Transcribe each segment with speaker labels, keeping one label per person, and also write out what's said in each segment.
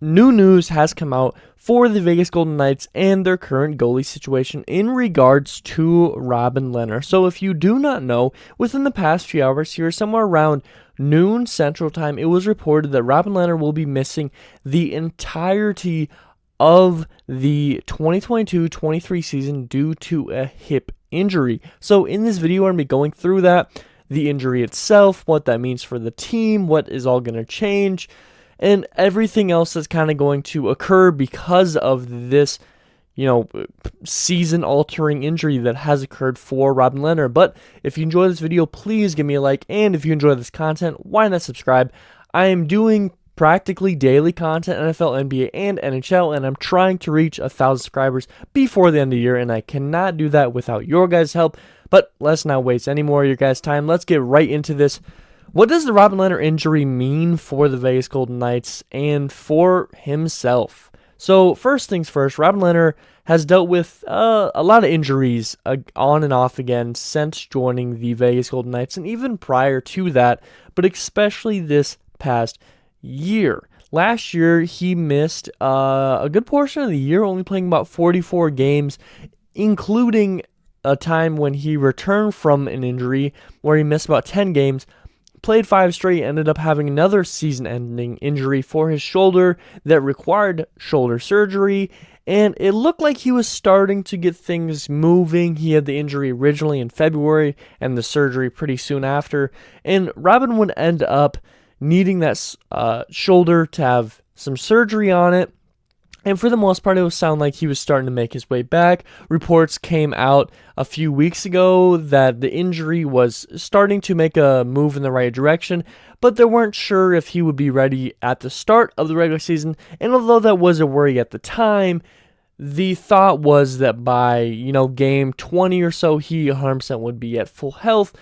Speaker 1: new news has come out for the Vegas Golden Knights and their current goalie situation in regards to Robin Lehner. So if you do not know, within the past few hours here, somewhere around noon Central Time, it was reported that Robin Lehner will be missing the entirety of the 2022-23 season due to a hip injury. So in this video, I'm going to be going through that, the injury itself, what that means for the team, what is all going to change, and everything else that's kind of going to occur because of this, season-altering injury that has occurred for Robin Lehner. But if you enjoy this video, please give me a like, and if you enjoy this content, why not subscribe? I am doing practically daily content, NFL, NBA, and NHL, and I'm trying to reach 1,000 subscribers before the end of the year, and I cannot do that without your guys' help. But let's not waste any more of your guys' time. Let's get right into this. What does the Robin Lehner injury mean for the Vegas Golden Knights and for himself? So first things first, Robin Lehner has dealt with a lot of injuries on and off again since joining the Vegas Golden Knights, and even prior to that, but especially this past year. Last year, he missed a good portion of the year, only playing about 44 games, including a time when he returned from an injury where he missed about 10 games. Played 5 straight, ended up having another season-ending injury for his shoulder that required shoulder surgery, and it looked like he was starting to get things moving. He had the injury originally in February and the surgery pretty soon after, and Robin would end up needing that shoulder to have some surgery on it. And for the most part, it would sound like he was starting to make his way back. Reports came out a few weeks ago that the injury was starting to make a move in the right direction, but they weren't sure if he would be ready at the start of the regular season. And although that was a worry at the time, the thought was that by, game 20 or so, he 100% would be at full health.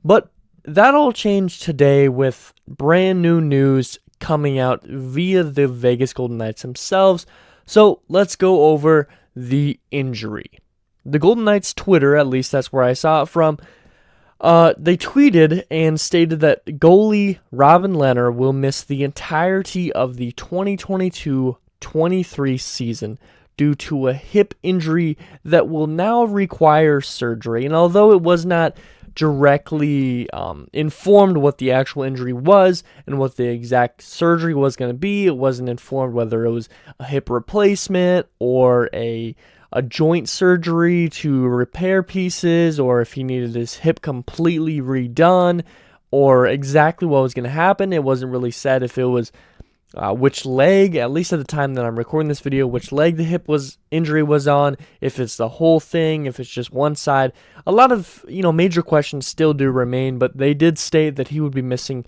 Speaker 1: But that all changed today with brand new news coming out via the Vegas Golden Knights themselves. So let's go over the injury. The Golden Knights Twitter, at least that's where I saw it from, they tweeted and stated that goalie Robin Lehner will miss the entirety of the 2022-23 season due to a hip injury that will now require surgery. And although it was not directly informed what the actual injury was and what the exact surgery was going to be, it wasn't informed whether it was a hip replacement or a joint surgery to repair pieces, or if he needed his hip completely redone, or exactly what was going to happen. It wasn't really said if it was which leg, at least at the time that I'm recording this video, which leg the hip injury was on, if it's the whole thing, if it's just one side. A lot of, major questions still do remain, but they did state that he would be missing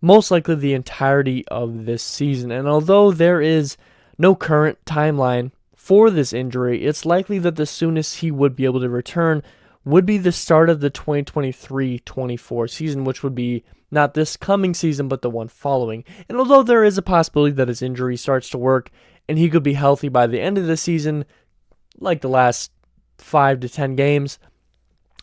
Speaker 1: most likely the entirety of this season. And although there is no current timeline for this injury, it's likely that the soonest he would be able to return would be the start of the 2023-24 season, which would be not this coming season, but the one following. And although there is a possibility that his injury starts to work and he could be healthy by the end of the season, like the last 5 to 10 games,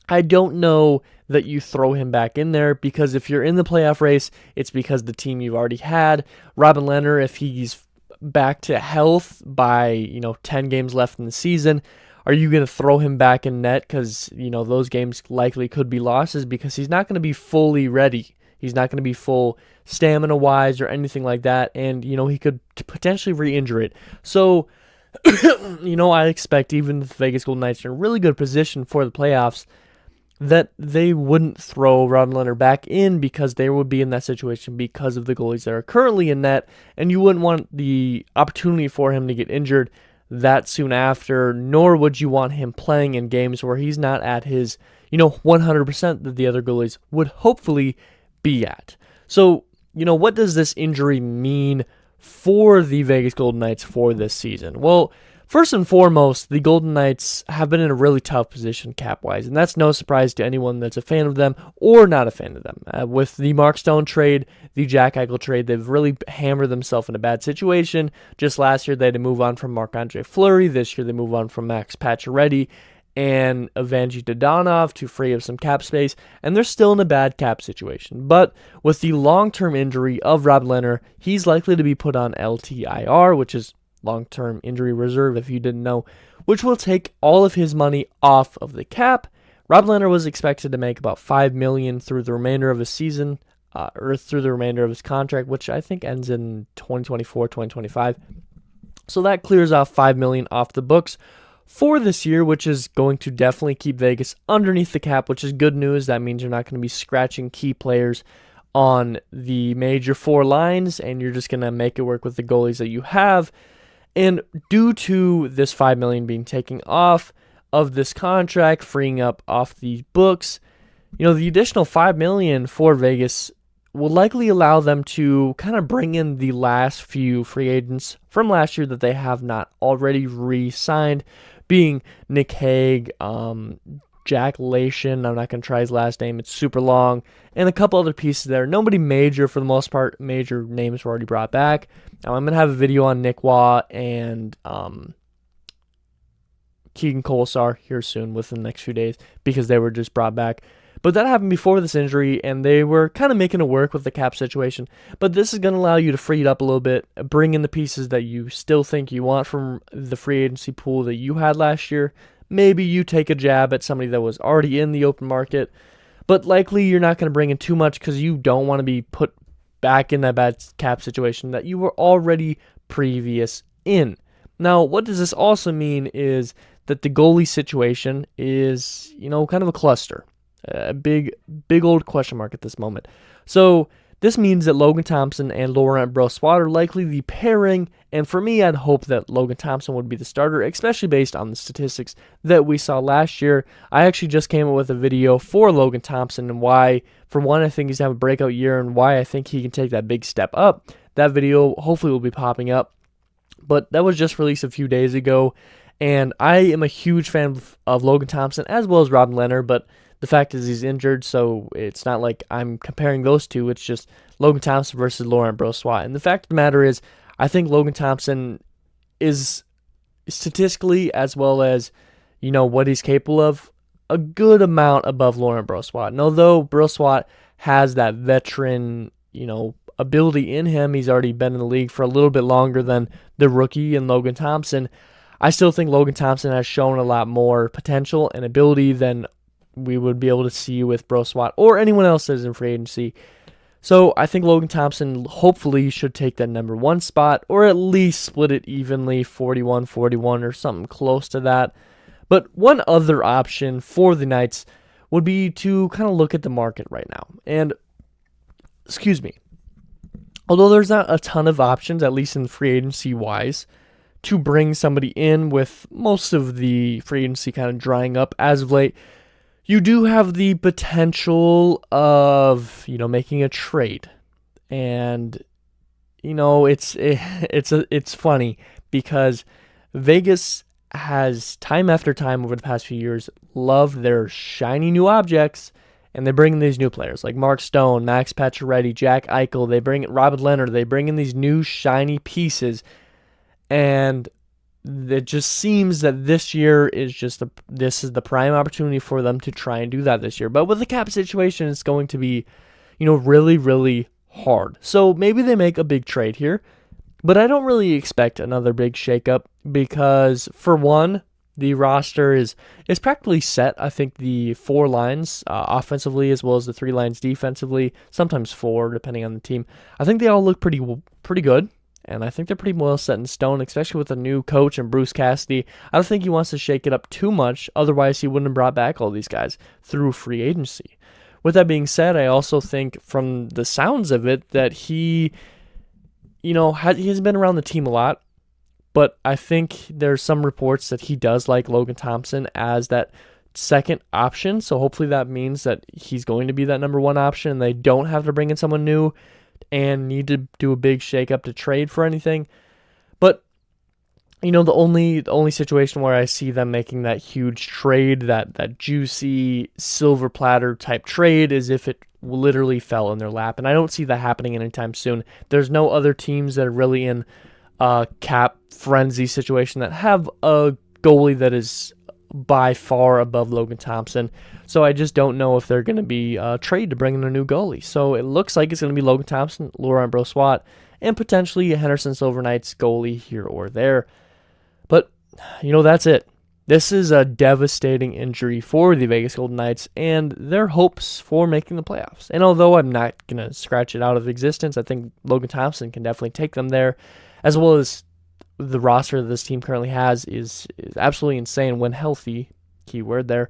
Speaker 1: I don't know that you throw him back in there, because if you're in the playoff race, it's because the team you've already had. Robin Lehner, if he's back to health by, 10 games left in the season, are you going to throw him back in net because, those games likely could be losses, because he's not going to be fully ready. He's not going to be full stamina-wise or anything like that, and, he could potentially re-injure it. So, I expect even if the Vegas Golden Knights are in a really good position for the playoffs, that they wouldn't throw Robin Lehner back in, because they would be in that situation because of the goalies that are currently in net, and you wouldn't want the opportunity for him to get injured that soon after, nor would you want him playing in games where he's not at his, 100% that the other goalies would hopefully be at. So, what does this injury mean for the Vegas Golden Knights for this season? Well, first and foremost, the Golden Knights have been in a really tough position cap-wise, and that's no surprise to anyone that's a fan of them or not a fan of them. With the Mark Stone trade, the Jack Eichel trade, they've really hammered themselves in a bad situation. Just last year, they had to move on from Marc-Andre Fleury. This year, they move on from Max Pacioretty. and Evangelos Dodonov to free up some cap space, and they're still in a bad cap situation. But with the long-term injury of Robin Lehner, he's likely to be put on LTIR, which is long-term injury reserve, if you didn't know, which will take all of his money off of the cap. Robin Lehner was expected to make about $5 million through the remainder of his season, or through the remainder of his contract, which I think ends in 2024, 2025. So that clears off $5 million off the books for this year, which is going to definitely keep Vegas underneath the cap, which is good news. That means you're not going to be scratching key players on the major four lines, and you're just going to make it work with the goalies that you have. And due to this $5 million being taken off of this contract, freeing up off the books, the additional $5 million for Vegas will likely allow them to kind of bring in the last few free agents from last year that they have not already re-signed, being Nick Hague, Jack Lation, I'm not going to try his last name, it's super long, and a couple other pieces there. Nobody major for the most part. Major names were already brought back. I'm going to have a video on Nick Waugh and Keegan Kolesar here soon within the next few days because they were just brought back. But that happened before this injury, and they were kind of making it work with the cap situation. But this is going to allow you to free it up a little bit, bring in the pieces that you still think you want from the free agency pool that you had last year. Maybe you take a jab at somebody that was already in the open market, but likely you're not going to bring in too much because you don't want to be put back in that bad cap situation that you were already previous in. Now, what does this also mean is that the goalie situation is, kind of a cluster. A big old question mark at this moment. So this means that Logan Thompson and Laurent Brossoit are likely the pairing, and for me, I'd hope that Logan Thompson would be the starter, especially based on the statistics that we saw last year. I actually just came up with a video for Logan Thompson and why, for one, I think he's going to have a breakout year and why I think he can take that big step up. That video hopefully will be popping up, but that was just released a few days ago, and I am a huge fan of Logan Thompson as well as Robin Lehner, but the fact is he's injured, so it's not like I'm comparing those two. It's just Logan Thompson versus Laurent Brossoit. And the fact of the matter is, I think Logan Thompson is statistically, as well as, what he's capable of, a good amount above Laurent Brossoit. And although Brossoit has that veteran, ability in him, he's already been in the league for a little bit longer than the rookie and Logan Thompson, I still think Logan Thompson has shown a lot more potential and ability than we would be able to see with Brossoit or anyone else that is in free agency. So I think Logan Thompson hopefully should take that number one spot, or at least split it evenly, 41-41 or something close to that. But one other option for the Knights would be to kind of look at the market right now. And, although there's not a ton of options, at least in free agency-wise, to bring somebody in with most of the free agency kind of drying up as of late, you do have the potential of, making a trade. And, it's funny because Vegas has time after time over the past few years loved their shiny new objects, and they bring in these new players like Mark Stone, Max Pacioretty, Jack Eichel. They bring in Robin Lehner. They bring in these new shiny pieces, and it just seems that this year is this is the prime opportunity for them to try and do that this year. But with the cap situation, it's going to be, really, really hard. So maybe they make a big trade here, but I don't really expect another big shakeup because, for one, the roster is practically set. I think the four lines offensively as well as the three lines defensively, sometimes four depending on the team, I think they all look pretty good. And I think they're pretty well set in stone, especially with a new coach and Bruce Cassidy. I don't think he wants to shake it up too much. Otherwise, he wouldn't have brought back all these guys through free agency. With that being said, I also think from the sounds of it that he, he has been around the team a lot. But I think there's some reports that he does like Logan Thompson as that second option. So hopefully that means that he's going to be that number one option and they don't have to bring in someone new and need to do a big shakeup to trade for anything. But, the only situation where I see them making that huge trade, that juicy silver platter type trade, is if it literally fell in their lap. And I don't see that happening anytime soon. There's no other teams that are really in a cap frenzy situation that have a goalie that is by far above Logan Thompson. So I just don't know if they're going to be trade to bring in a new goalie. So it looks like it's going to be Logan Thompson, Laurent Brossoit, and potentially a Henderson Silver Knights goalie here or there. But, that's it. This is a devastating injury for the Vegas Golden Knights and their hopes for making the playoffs. And although I'm not going to scratch it out of existence, I think Logan Thompson can definitely take them there, as well as the roster that this team currently has is absolutely insane when healthy, keyword there.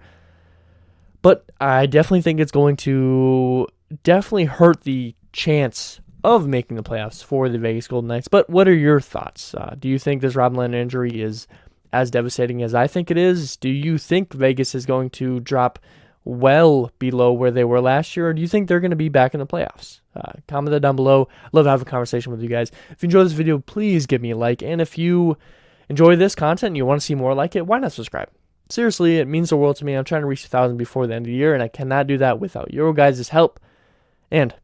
Speaker 1: But I definitely think it's going to definitely hurt the chance of making the playoffs for the Vegas Golden Knights. But what are your thoughts? Do you think this Robin Lehner injury is as devastating as I think it is? Do you think Vegas is going to drop well below where they were last year, or do you think they're going to be back in the playoffs? Comment that down below. Love to have a conversation with you guys. If you enjoyed this video, please give me a like, and if you enjoy this content and you want to see more like it, why not subscribe? Seriously, it means the world to me. I'm trying to reach 1,000 before the end of the year, and I cannot do that without your guys' help. And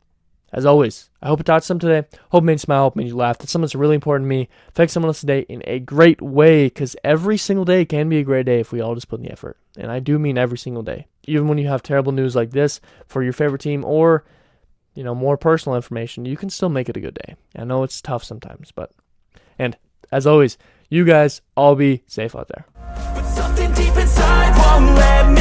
Speaker 1: as always, I hope it taught some today. Hope it made you smile, hope it made you laugh. That's something that's really important to me. Thanks someone else today in a great way, because every single day can be a great day if we all just put in the effort. And I do mean every single day. Even when you have terrible news like this for your favorite team or, more personal information, you can still make it a good day. I know it's tough sometimes, and as always, you guys all be safe out there.
Speaker 2: But something deep inside won't let me